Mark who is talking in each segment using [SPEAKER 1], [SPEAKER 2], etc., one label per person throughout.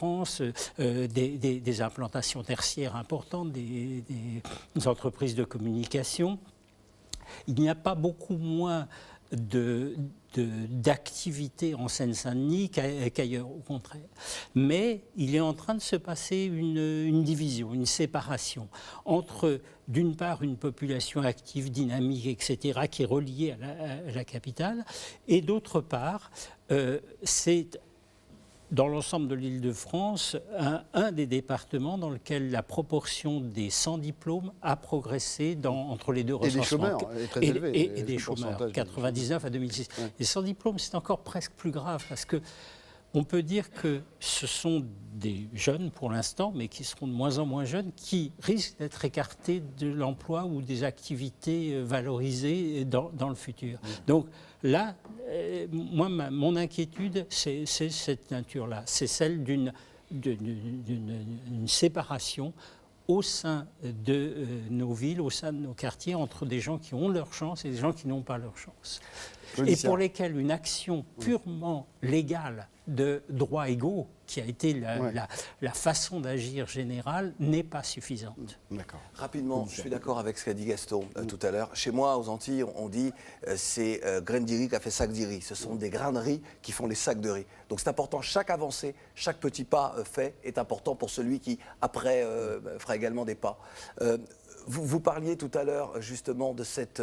[SPEAKER 1] France, des implantations tertiaires importantes, des entreprises de communication. Il n'y a pas beaucoup moins d'activité en Seine-Saint-Denis qu'ailleurs, au contraire. Mais il est en train de se passer une division, une séparation entre, d'une part, une population active, dynamique, etc., qui est reliée à la capitale, et d'autre part, c'est dans l'ensemble de l'Île-de-France, un des départements dans lequel la proportion des sans diplôme a progressé entre les deux recensements.
[SPEAKER 2] Et des chômeurs, est très élevé.
[SPEAKER 1] Et des chômeurs, 99 à 2006. Ouais. Les sans diplôme, c'est encore presque plus grave parce que on peut dire que ce sont des jeunes pour l'instant, mais qui seront de moins en moins jeunes, qui risquent d'être écartés de l'emploi ou des activités valorisées dans le futur. Donc là, moi, mon inquiétude, c'est cette nature-là. C'est celle d'une séparation au sein de nos villes, au sein de nos quartiers, entre des gens qui ont leur chance et des gens qui n'ont pas leur chance. Et pour lesquels une action purement légale de droits égaux, qui a été la façon d'agir générale, n'est pas suffisante.
[SPEAKER 3] D'accord. Rapidement, je suis d'accord avec ce qu'a dit Gaston tout à l'heure. Chez moi, aux Antilles, on dit c'est graine de riz qui a fait sac de riz. Ce sont des grains de riz qui font les sacs de riz. Donc c'est important, chaque avancée, chaque petit pas fait est important pour celui qui, après, fera également des pas. Vous parliez tout à l'heure justement de cette,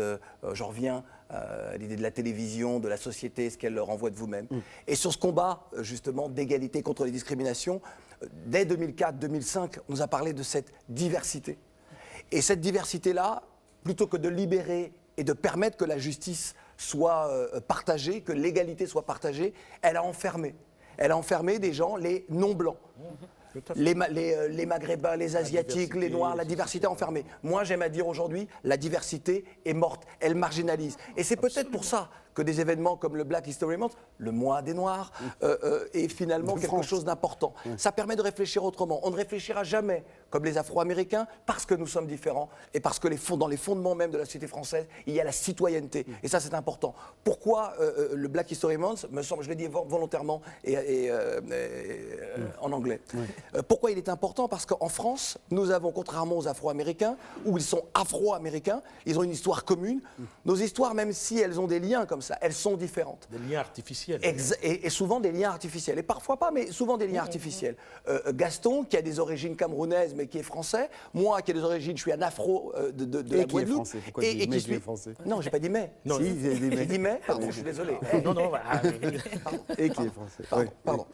[SPEAKER 3] j'en reviens à l'idée de la télévision, de la société, ce qu'elle leur envoie de vous-même. Et sur ce combat justement d'égalité contre les discriminations, dès 2004-2005, on nous a parlé de cette diversité. Et cette diversité-là, plutôt que de libérer et de permettre que la justice soit partagée, que l'égalité soit partagée, elle a enfermé. Elle a enfermé des gens, les non-blancs. Les Maghrébins, les Asiatiques, les Noirs, la diversité enfermée. Moi, j'aime à dire aujourd'hui, la diversité est morte, elle marginalise. Et c'est peut-être pour ça que des événements comme le Black History Month, le mois des Noirs, est finalement quelque chose d'important. Ça permet de réfléchir autrement. On ne réfléchira jamais comme les Afro-Américains parce que nous sommes différents et parce que dans les fondements même de la société française, il y a la citoyenneté. Et ça, c'est important. Pourquoi le Black History Month, me semble, je l'ai dit volontairement en anglais. Pourquoi il est important? Parce qu'en France, nous avons, contrairement aux Afro-Américains, où ils sont Afro-Américains, ils ont une histoire commune. Nos histoires, même si elles ont des liens comme ça, elles sont différentes.
[SPEAKER 4] Des liens artificiels.
[SPEAKER 3] Et souvent des liens artificiels. Et parfois pas, mais souvent des liens artificiels. Gaston, qui a des origines camerounaises, mais qui est français. Moi, qui ai des origines, je suis un afro de la Guadeloupe.
[SPEAKER 2] Et qui suis français.
[SPEAKER 3] Non, j'ai pas dit mais.
[SPEAKER 2] Non, si, j'ai dit mais.
[SPEAKER 3] J'ai dit mais, pardon, je suis désolé.
[SPEAKER 4] Non,
[SPEAKER 2] Et qui est français.
[SPEAKER 3] Pardon.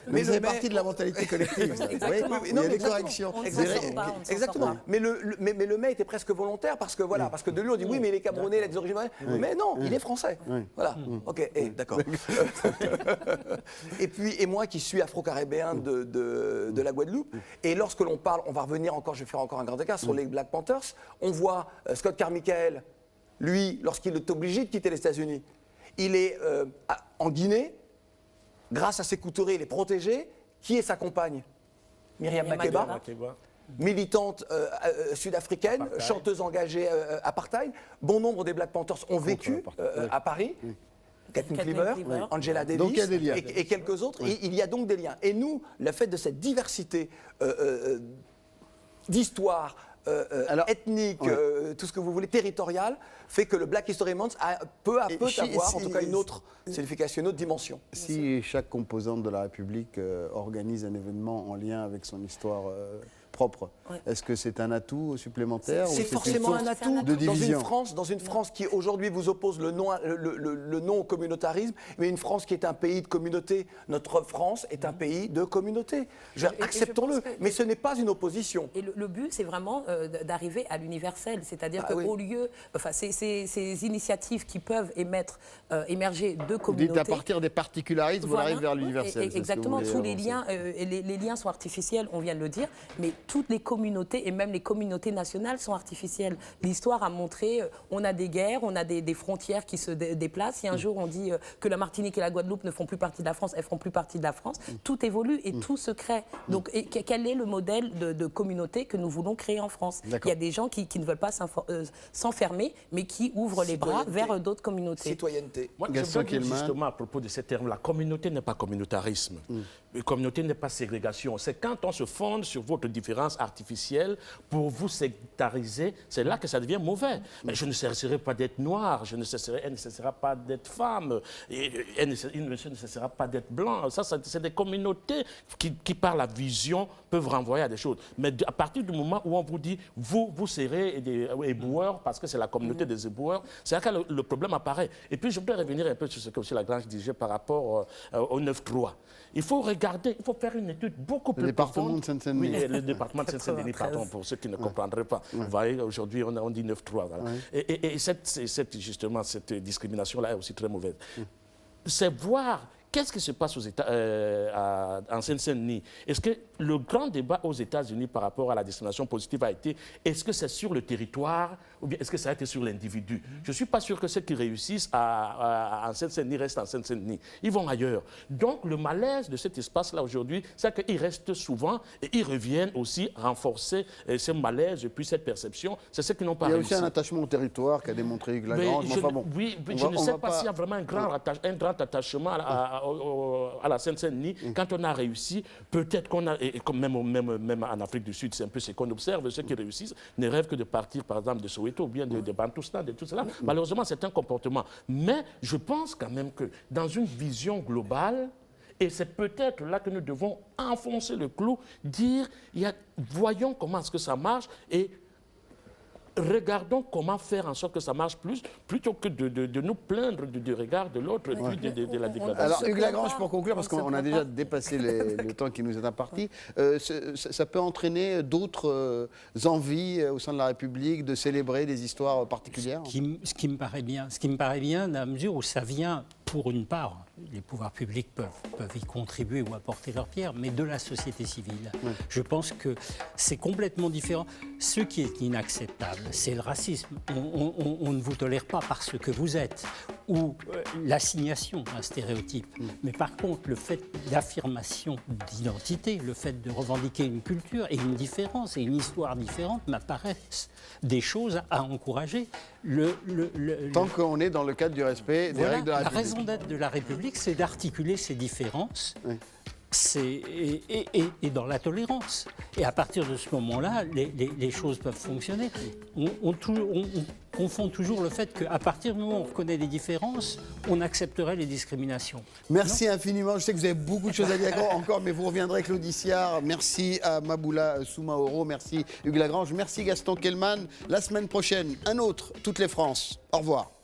[SPEAKER 2] Mais vous avez partie de la mentalité collective.
[SPEAKER 3] Exactement.
[SPEAKER 2] Il y a des corrections.
[SPEAKER 3] Exactement. Mais le mais était presque volontaire parce que voilà, parce que de lui on dit oui, mais il est camerounais, il a des origines. Mais non, il est français. Voilà. Ok. D'accord. Et moi qui suis afro-caribéen de la Guadeloupe, et lorsque l'on parle, on va revenir encore, je vais faire encore un grand écart sur les Black Panthers. On voit Scott Carmichael, lui, lorsqu'il est obligé de quitter les États-Unis, il est en Guinée, grâce à ses couturiers, il est protégé. Qui est sa compagne? Myriam Makeba, militante sud-africaine, chanteuse engagée apartheid. Bon nombre des Black Panthers ont vécu à Paris. Kathleen Cleaver, Angela Davis
[SPEAKER 2] donc, il y a des liens.
[SPEAKER 3] Et quelques autres. Et il y a donc des liens. Et nous, le fait de cette diversité d'histoire, ethnique, tout ce que vous voulez, territorial, fait que le Black History Month a peu à peu avoir en tout cas une autre signification, une autre dimension.
[SPEAKER 2] Si chaque composante de la République organise un événement en lien avec son histoire propre, est-ce que c'est un atout supplémentaire?
[SPEAKER 3] C'est forcément un atout
[SPEAKER 2] de division.
[SPEAKER 3] dans une France qui aujourd'hui vous oppose le non au communautarisme, mais une France qui est un pays de communauté. Notre France est un pays de communauté. Acceptons-le, mais ce n'est pas une opposition.
[SPEAKER 5] Et le but, c'est vraiment d'arriver à l'universel, c'est-à-dire qu'au lieu, enfin, ces initiatives qui peuvent émerger de communautés.
[SPEAKER 2] Dites à partir des particularismes, vous arrivez vers l'universel.
[SPEAKER 5] Exactement, tous les liens, les liens sont artificiels, on vient de le dire, mais toutes les communautés, et même les communautés nationales, sont artificielles. L'histoire a montré, on a des guerres, on a des frontières qui se déplacent. Si un jour on dit que la Martinique et la Guadeloupe ne font plus partie de la France, elles feront plus partie de la France. Tout évolue et tout se crée. Donc, quel est le modèle de communauté que nous voulons créer en France? Il y a des gens qui ne veulent pas s'enfermer, mais qui ouvrent les bras vers d'autres communautés.
[SPEAKER 3] Citoyenneté.
[SPEAKER 4] Moi, je veux dire justement à propos de ces termes, la communauté n'est pas communautarisme. communauté n'est pas ségrégation. C'est quand on se fonde sur votre différence artificielle pour vous sectariser, c'est là que ça devient mauvais. Mais je ne cesserai pas d'être noir, elle ne cessera pas d'être femme, il ne cessera pas d'être blanc. Ça, c'est des communautés qui, par la vision, peuvent renvoyer à des choses. Mais à partir du moment où on vous dit, vous serez des éboueurs, parce que c'est la communauté des éboueurs, c'est là que le problème apparaît. Et puis, je voudrais revenir un peu sur ce que M. Lagrange disait par rapport au 9-3. Il faut regarder, il faut faire une étude beaucoup plus profonde.
[SPEAKER 2] Le département de Seine-Saint-Denis.
[SPEAKER 4] Oui, le département de Seine-Saint-Denis, pardon, pour ceux qui ne comprendraient pas. Vous voyez, aujourd'hui, on dit 9-3. Voilà. Et justement, cette discrimination-là est aussi très mauvaise. C'est voir qu'est-ce qui se passe aux en Seine-Saint-Denis. Est-ce que le grand débat aux États-Unis par rapport à la discrimination positive a été, est-ce que c'est sur le territoire ou bien est-ce que ça a été sur l'individu? Je ne suis pas sûr que ceux qui réussissent en Seine-Saint-Denis restent en Seine-Saint-Denis. Ils vont ailleurs. Donc, le malaise de cet espace-là aujourd'hui, c'est qu'ils restent souvent et ils reviennent aussi renforcer ce malaise et puis cette perception. C'est ceux qui n'ont pas réussi.
[SPEAKER 2] Il y a aussi un attachement au territoire qu'a démontré Hugues Lagrange.
[SPEAKER 4] Oui, je ne sais pas s'il y a vraiment un grand attachement à la Seine-Saint-Denis. Quand on a réussi, peut-être qu'on a, et comme même en Afrique du Sud, c'est un peu ce qu'on observe, ceux qui réussissent ne rêvent que de partir, par exemple, de Soweto ou bien de Bantoustan, de tout cela. Malheureusement, c'est un comportement. Mais je pense quand même que dans une vision globale, et c'est peut-être là que nous devons enfoncer le clou, dire, voyons comment est-ce que ça marche et regardons comment faire en sorte que ça marche plus, plutôt que de nous plaindre du regard de l'autre et puis de la dégradation.
[SPEAKER 2] Alors, Hugues Lagrange, pour conclure, parce qu'on a déjà dépassé le temps qui nous est imparti, ça peut entraîner d'autres envies au sein de la République de célébrer des histoires particulières?
[SPEAKER 1] Ce qui me paraît bien, dans la mesure où ça vient, pour une part, les pouvoirs publics peuvent y contribuer ou apporter leur pierre, mais de la société civile. Je pense que c'est complètement différent. Ce qui est inacceptable, c'est le racisme. On ne vous tolère pas parce que vous êtes, ou l'assignation d'un stéréotype. Mais par contre, le fait d'affirmation d'identité, le fait de revendiquer une culture et une différence et une histoire différente m'apparaissent des choses à encourager.
[SPEAKER 2] Tant qu'on est dans le cadre du respect des règles de la République.
[SPEAKER 1] La raison d'être de la République, c'est d'articuler ces différences. Et dans la tolérance. Et à partir de ce moment-là, les choses peuvent fonctionner. On confond toujours le fait qu'à partir du moment où on reconnaît les différences, on accepterait les discriminations.
[SPEAKER 2] Merci infiniment. Je sais que vous avez beaucoup de choses à dire encore, mais vous reviendrez, Claudie Siard. Merci à Maboula Soumaoro. Merci Hugues Lagrange. Merci Gaston Kellman. La semaine prochaine, un autre, Toutes les France. Au revoir.